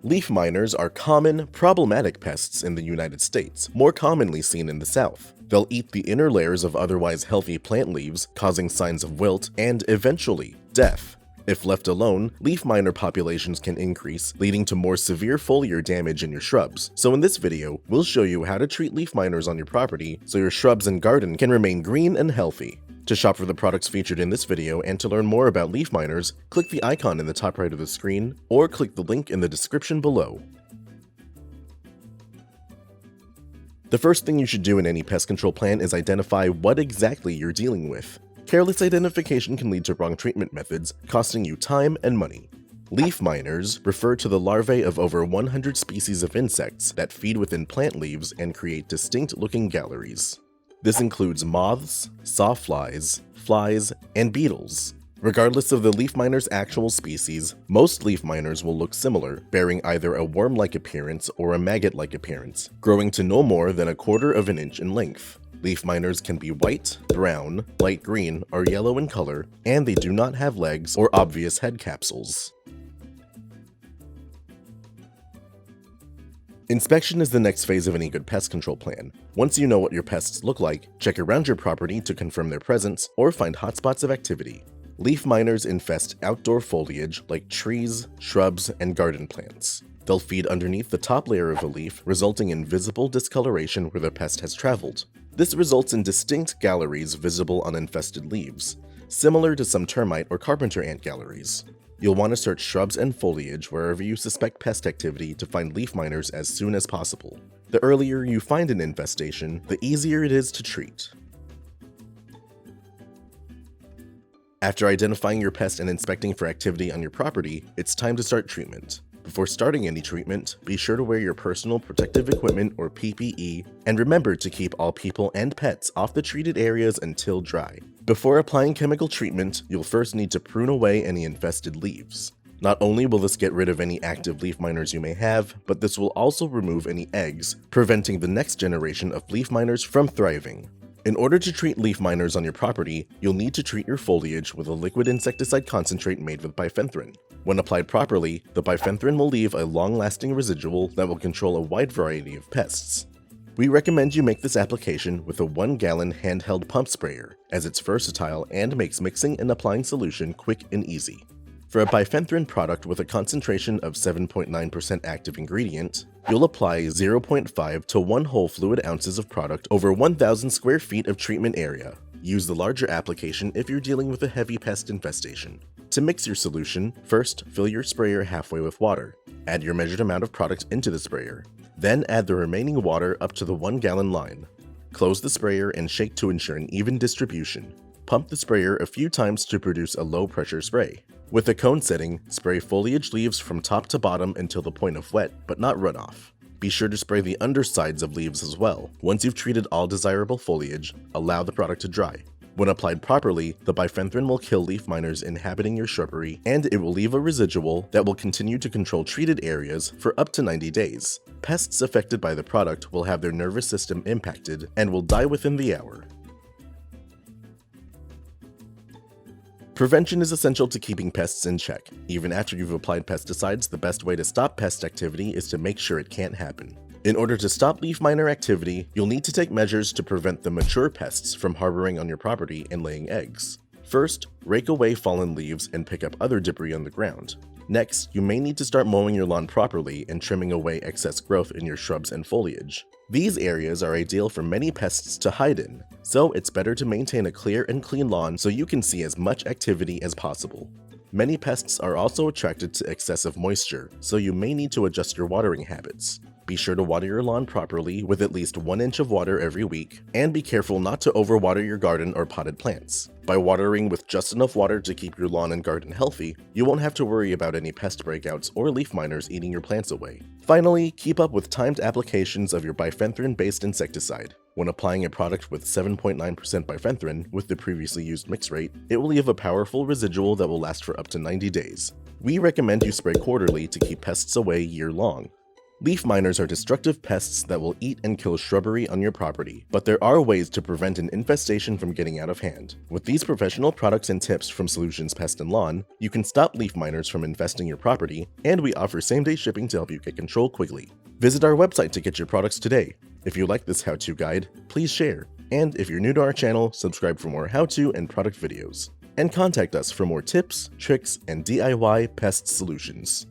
Leaf miners are common, problematic pests in the United States, more commonly seen in the South. They'll eat the inner layers of otherwise healthy plant leaves, causing signs of wilt and, eventually, death. If left alone, leaf miner populations can increase, leading to more severe foliar damage in your shrubs. So in this video, we'll show you how to treat leaf miners on your property so your shrubs and garden can remain green and healthy. To shop for the products featured in this video and to learn more about leaf miners, click the icon in the top right of the screen or click the link in the description below. The first thing you should do in any pest control plan is identify what exactly you're dealing with. Careless identification can lead to wrong treatment methods, costing you time and money. Leaf miners refer to the larvae of over 100 species of insects that feed within plant leaves and create distinct-looking galleries. This includes moths, sawflies, flies, and beetles. Regardless of the leaf miner's actual species, most leaf miners will look similar, bearing either a worm-like appearance or a maggot-like appearance, growing to no more than 1/4 of an inch in length. Leaf miners can be white, brown, light green, or yellow in color, and they do not have legs or obvious head capsules. Inspection is the next phase of any good pest control plan. Once you know what your pests look like, check around your property to confirm their presence or find hotspots of activity. Leaf miners infest outdoor foliage like trees, shrubs, and garden plants. They'll feed underneath the top layer of a leaf, resulting in visible discoloration where the pest has traveled. This results in distinct galleries visible on infested leaves, similar to some termite or carpenter ant galleries. You'll want to search shrubs and foliage wherever you suspect pest activity to find leaf miners as soon as possible. The earlier you find an infestation, the easier it is to treat. After identifying your pest and inspecting for activity on your property, it's time to start treatment. Before starting any treatment, be sure to wear your personal protective equipment or PPE, and remember to keep all people and pets off the treated areas until dry. Before applying chemical treatment, you'll first need to prune away any infested leaves. Not only will this get rid of any active leaf miners you may have, but this will also remove any eggs, preventing the next generation of leaf miners from thriving. In order to treat leaf miners on your property, you'll need to treat your foliage with a liquid insecticide concentrate made with bifenthrin. When applied properly, the bifenthrin will leave a long-lasting residual that will control a wide variety of pests. We recommend you make this application with a 1-gallon handheld pump sprayer, as it's versatile and makes mixing and applying solution quick and easy. For a bifenthrin product with a concentration of 7.9% active ingredient, you'll apply 0.5 to 1 whole fluid ounces of product over 1,000 square feet of treatment area. Use the larger application if you're dealing with a heavy pest infestation. To mix your solution, first fill your sprayer halfway with water. Add your measured amount of product into the sprayer. Then add the remaining water up to the 1-gallon line. Close the sprayer and shake to ensure an even distribution. Pump the sprayer a few times to produce a low-pressure spray. With the cone setting, spray foliage leaves from top to bottom until the point of wet, but not runoff. Be sure to spray the undersides of leaves as well. Once you've treated all desirable foliage, allow the product to dry. When applied properly, the bifenthrin will kill leaf miners inhabiting your shrubbery, and it will leave a residual that will continue to control treated areas for up to 90 days. Pests affected by the product will have their nervous system impacted and will die within the hour. Prevention is essential to keeping pests in check. Even after you've applied pesticides, the best way to stop pest activity is to make sure it can't happen. In order to stop leaf miner activity, you'll need to take measures to prevent the mature pests from harboring on your property and laying eggs. First, rake away fallen leaves and pick up other debris on the ground. Next, you may need to start mowing your lawn properly and trimming away excess growth in your shrubs and foliage. These areas are ideal for many pests to hide in, so it's better to maintain a clear and clean lawn so you can see as much activity as possible. Many pests are also attracted to excessive moisture, so you may need to adjust your watering habits. Be sure to water your lawn properly with at least 1 inch of water every week, and be careful not to overwater your garden or potted plants. By watering with just enough water to keep your lawn and garden healthy, you won't have to worry about any pest breakouts or leaf miners eating your plants away. Finally, keep up with timed applications of your bifenthrin-based insecticide. When applying a product with 7.9% bifenthrin with the previously used mix rate, it will leave a powerful residual that will last for up to 90 days. We recommend you spray quarterly to keep pests away year-long. Leaf miners are destructive pests that will eat and kill shrubbery on your property, but there are ways to prevent an infestation from getting out of hand. With these professional products and tips from Solutions Pest and Lawn, you can stop leaf miners from infesting your property, and we offer same-day shipping to help you get control quickly. Visit our website to get your products today. If you like this how-to guide, please share. And if you're new to our channel, subscribe for more how-to and product videos. And contact us for more tips, tricks, and DIY pest solutions.